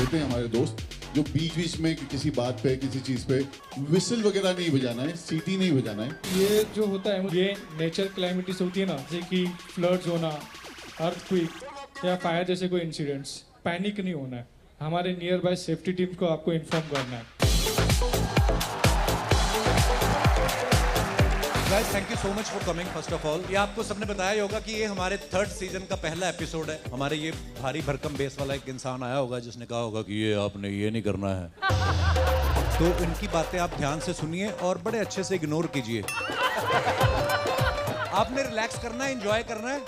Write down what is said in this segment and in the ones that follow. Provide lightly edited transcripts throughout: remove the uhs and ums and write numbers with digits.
होते हैं हमारे दोस्त जो बीच में किसी बात पे किसी चीज पे विसल वगैरह नहीं बजाना है, सीटी नहीं बजाना है। ये जो होता है ये नेचर क्लाइमिटीज होती है ना, जैसे कि फ्लड्स होना, अर्थक्वेक या फायर जैसे कोई इंसिडेंट्स, पैनिक नहीं होना है। हमारे नियर बाय सेफ्टी टीम को आपको इन्फॉर्म करना है। Guys, thank you so much for coming first of all. ये आपको सबने बताया ही होगा कि ये हमारे 3rd सीजन का पहला एपिसोड है। हमारे ये भारी भरकम बेस वाला एक इंसान आया होगा जिसने कहा होगा कि ये आपने ये नहीं करना है। तो इनकी बातें आप ध्यान से सुनिए और बड़े अच्छे से इग्नोर कीजिए। आपने रिलैक्स करना है, एंजॉय करना है।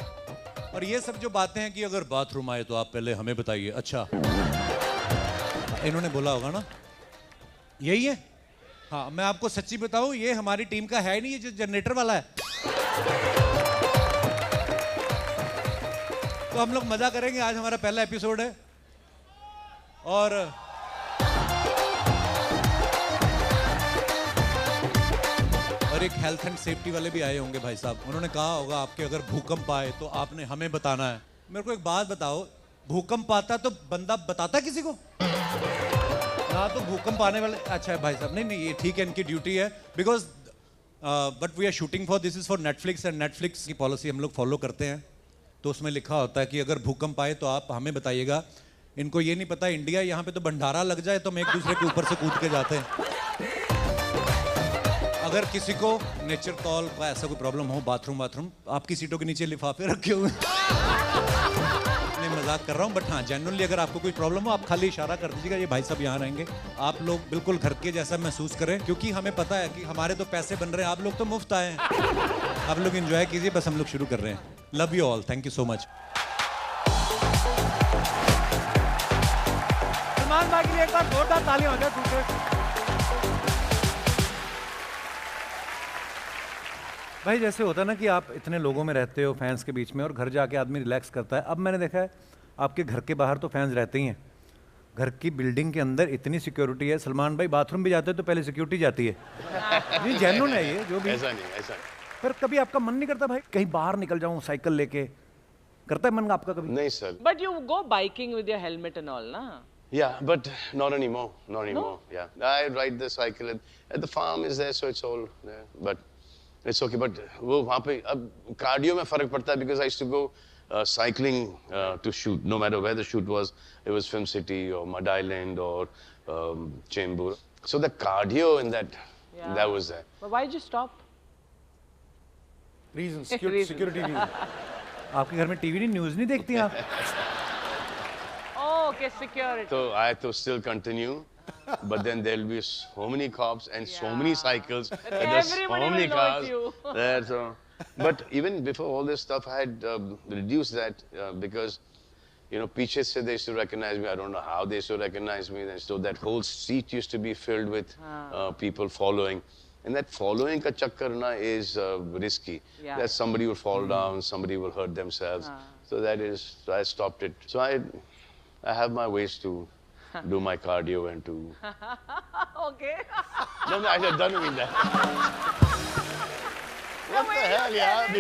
और ये सब जो बातें हैं कि अगर बाथरूम आए तो आप पहले हमें बताइए। अच्छा, इन्होंने बोला होगा ना, यही है। हाँ, मैं आपको सच्ची बताऊं, ये हमारी टीम का है ही नहीं, ये जो जनरेटर वाला है। तो हम लोग मजा करेंगे। आज हमारा पहला एपिसोड है और एक हेल्थ एंड सेफ्टी वाले भी आए होंगे भाई साहब। उन्होंने कहा होगा आपके अगर भूकंप आए तो आपने हमें बताना है। मेरे को एक बात बताओ, भूकंप आता तो बंदा बताता किसी को ना? तो भूकंप आने वाले, अच्छा है भाई साहब, नहीं ये ठीक है, इनकी ड्यूटी है। Because but we are shooting for, this is for Netflix and Netflix की पॉलिसी हम लोग फॉलो करते हैं। तो उसमें लिखा होता है कि अगर भूकंप आए तो आप हमें बताइएगा। इनको ये नहीं पता इंडिया यहाँ पे तो भंडारा लग जाए तो हम एक दूसरे के ऊपर से कूद के जाते हैं। अगर किसी को नेचर कॉल का ऐसा कोई प्रॉब्लम हो, बाथरूम आपकी सीटों के नीचे लिफाफे रखे हुए नहीं, मजाक कर रहा हूँ। बट हाँ, जेन्युइनली अगर आपको कोई प्रॉब्लम हो आप खाली इशारा कर दीजिएगा, ये भाई साहब यहाँ रहेंगे। आप लोग बिल्कुल घर के जैसा महसूस करें, क्योंकि हमें पता है कि हमारे तो पैसे बन रहे हैं, आप लोग तो मुफ्त आए हैं। आप लोग एंजॉय कीजिए, बस हम लोग शुरू कर रहे हैं। Love you all, thank you so much. Salman भाई के लिए एक बार जोरदार तालियां हो जाए। भाई जैसे होता है ना कि आप इतने लोगों में रहते हो, फैंस के बीच में, और घर जाके आदमी रिलैक्स करता है। अब मैंने देखा है आपके घर के बाहर तो फैंस रहते ही हैं, घर की बिल्डिंग के अंदर इतनी सिक्योरिटी है। सलमान भाई बाथरूम भी जाते हैं तो पहले सिक्योरिटी जाती है। नहीं, जेन्युइन है ये जो भी। ऐसा नहीं। पर कभी आपका मन नहीं करता भाई कहीं बाहर निकल जाऊं साइकिल लेके? करता है मन आपका कभी? नहीं sir. But you go biking with your helmet and all, na? Yeah, but not anymore. No? Yeah, I ride the cycle at the farm is there, so it's all there. But it's okay. But वो वहाँ पे अब cardio में फर्क पड़ता है, because I used to go cycling to shoot, no matter where the shoot was. It was Film City or Mud Island or Chembur. So the cardio in that was there. But why did you stop? Reason, security reason. आपके घर में TV नहीं, news नहीं देखती आप? Oh, okay, security. So I have to still continue, but then there'll be so many cops and so many cycles, and there's so Everybody many will know cars it's you. there. So, but even before all this stuff, I had reduced that because, you know, पीछे से they used to recognize me. I don't know how they used to recognize me. And so that whole seat used to be filled with people following. And that following ka chakkar na is risky. Yeah. That somebody will fall down, somebody will hurt themselves. So that is, so I stopped it. So I have my ways to do my cardio and to. Okay. No, I don't mean that. What the hell, yeah?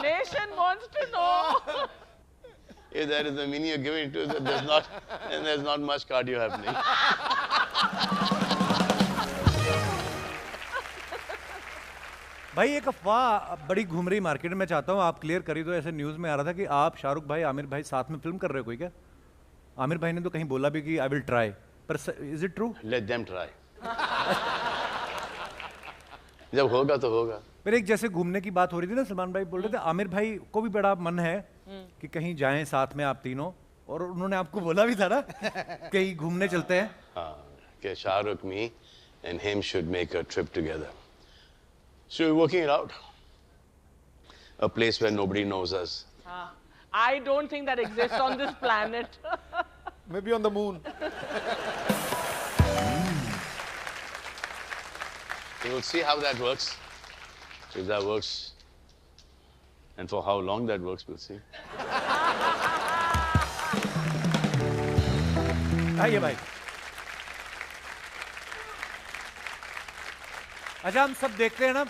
Nation wants to know. If that is the meaning you're giving to it, there's not much cardio happening. भाई एक अफवाह बड़ी घूम रही market में, मैं चाहता हूँ आप क्लियर करिए। तो ऐसे न्यूज़ में आ रहा था कि आप शाहरुख भाई, आमिर भाई साथ में फिल्म कर रहे हो कोई? क्या आमिर भाई ने तो कहीं बोला भी कि आई विल ट्राई, पर is it true? Let them try. जब होगा तो होगा। फिर एक जैसे घूमने की बात हो रही थी ना, सलमान भाई बोल रहे थे आमिर भाई को भी बड़ा मन है कि कहीं जाएं साथ में आप तीनों, और उन्होंने आपको बोला भी था ना कहीं घूमने चलते हैं। हाँ, कि Shahrukh, me and him should make a trip together. So we're working it out. A place where nobody knows us. I don't think that exists on this planet. Maybe on the moon. So we'll see how that works. If that works, and for how long that works, we'll see. आइए भाई। अच्छा, हम सब देखते हैं ना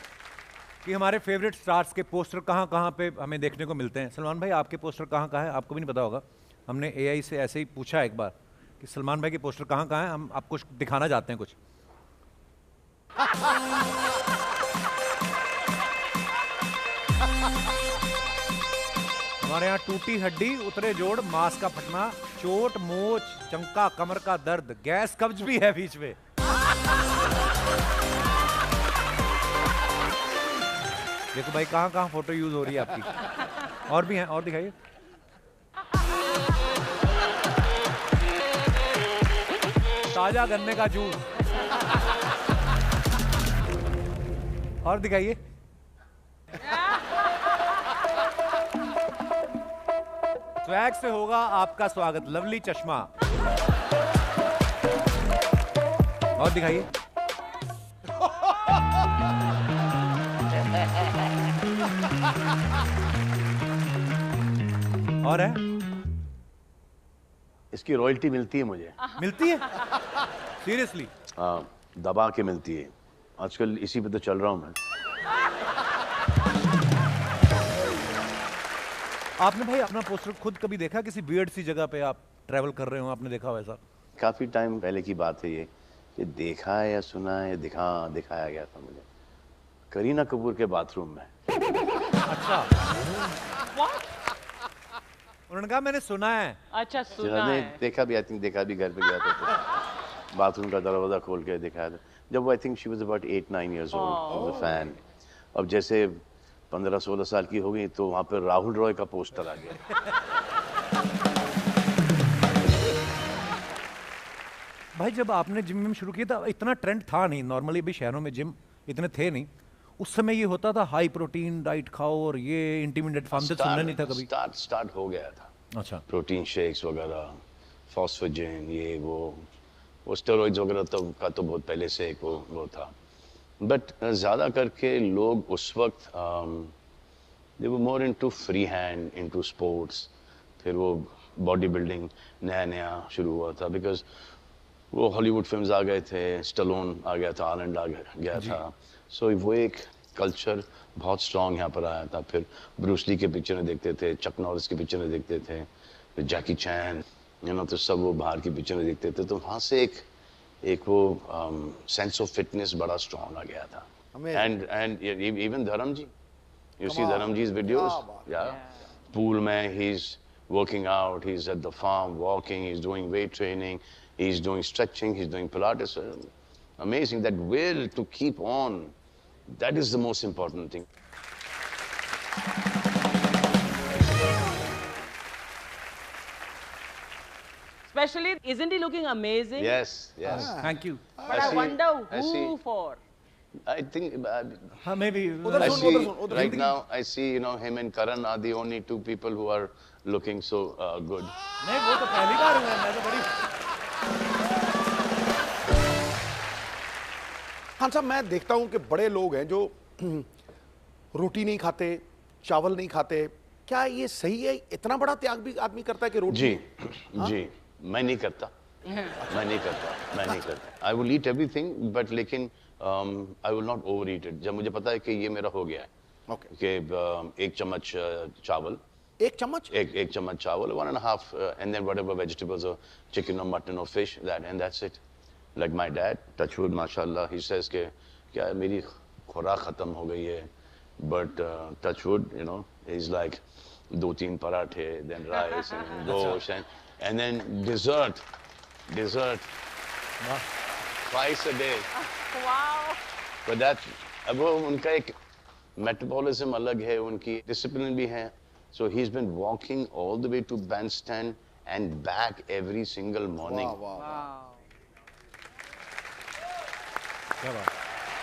कि हमारे फेवरेट स्टार्स के पोस्टर कहाँ कहाँ पे हमें देखने को मिलते हैं। सलमान भाई आपके पोस्टर कहाँ कहाँ हैं, आपको भी नहीं पता होगा। हमने एआई से ऐसे ही पूछा एक बार कि सलमान भाई के पोस्टर कहाँ कहाँ हैं, हम आपको दिखाना चाहते हैं कुछ। हमारे यहाँ टूटी हड्डी, उतरे जोड़, मांस का फटना, चोट, मोच, चंका, कमर का दर्द, गैस कब्ज भी है बीच में। देखो भाई कहाँ कहाँ फोटो यूज हो रही है आपकी। और भी हैं, और दिखाइए। ताजा गन्ने का जूस। और दिखाइए। स्वैग से होगा आपका स्वागत, लवली चश्मा। और दिखाइए। और है, इसकी रॉयल्टी मिलती है मुझे। मिलती है सीरियसली? हाँ, दबा के मिलती है। आजकल इसी पे तो चल रहा हूँ मैं। आपने भाई अपना पोस्टर खुद कभी देखा किसी वियर्ड सी जगह पे आप ट्रैवल कर रहे हो, आपने देखा वैसा? काफी टाइम पहले की बात है ये, कि देखा है या सुना है, दिखाया गया था मुझे करीना कपूर के बाथरूम में। अच्छा। उन्होंने कहा मैंने सुना है। अच्छा, सुना मैंने है। देखा भी, आई थिंक देखा भी, घर पे गया था तो बाथरूम का दरवाजा खोल के दिखाया था। जब वो I think she was about 8-9 years old, fan. अब जैसे 15-16 साल की हो गई तो वहाँ पे राहुल रॉय का पोस्टर आ गया। भाई जब आपने जिम में शुरू किया था इतना ट्रेंड था नहीं, नॉर्मली अभी शहरों में जिम इतने थे नहीं। उस समय ये होता था हाई प्रोटीन डाइट खाओ और ये इंटरमीडिएट फार्म से सुनना नहीं था कभी। स्टार्ट हो गया था। अच्छा। प्रोटीन शेक्स वगैरह, फॉस्फोजिन, ये वो स्टेरॉइड्स वगैरह का तो बहुत पहले से एक वो था। बट ज़्यादा करके लोग उस वक्त they were more into free hand, into sports. फिर वो बॉडी बिल्डिंग नया शुरू हुआ था, बिकॉज वो हॉलीवुड फिल्म्स आ गए थे, स्टलोन आ गया था, आर्नल्ड आ गया था। सो वो एक कल्चर बहुत स्ट्रॉन्ग यहाँ पर आया था। फिर ब्रूस ली के पिक्चरें देखते थे, चक नॉरिस की पिक्चरें देखते थे, फिर जैकी चैन, तो सब वो बाहर की पिक्चरें देखते थे। तो वहाँ से एक वो सेंस ऑफ फिटनेस बड़ा स्ट्रॉन्ग आ गया था। एंड इवन धर्म जी, यू सी धर्म जी's videos, पूल में he is working out, he's at the farm walking, he's doing weight training, he's doing stretching, he's doing Pilates. Amazing, that will to keep on, that is the most important thing. Especially, isn't he looking amazing? Yes. Thank you. But I wonder I see. who for. I think हाँ may be I see right now, I see, him and Karan are the only two people who are looking so good. नहीं वो तो पहली बार हुआ है, मैं तो बड़ी। हाँ साहब, मैं देखता हूँ कि बड़े लोग हैं जो रोटी नहीं खाते, चावल नहीं खाते। क्या ये सही है? इतना बड़ा त्याग भी आदमी करता है कि रोटी? जी, मैं नहीं करता। I will eat everything, but लेकिन I will not overeat it. जब मुझे पता है कि ये मेरा हो गया है, कि एक चम्मच चावल, एक चम्मच चावल, 1.5, and then whatever vegetables or chicken or mutton or fish, and that's it. Like my dad, touchwood, mashallah, he says कि क्या मेरी खुराक खत्म हो गई है, but touchwood, he's like 2-3 पराठे, then rice and gosh, and then dessert twice a day. Wow. But that's, अब वो उनका एक metabolism अलग है, उनकी discipline भी है. So he's been walking all the way to bandstand and back every single morning. Wow. क्या बात?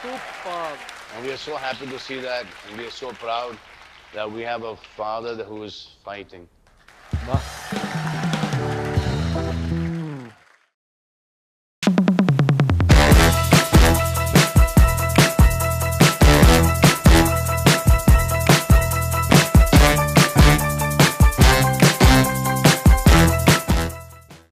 Superb. And we are so happy to see that, and we are so proud that we have a father who is fighting. वाह।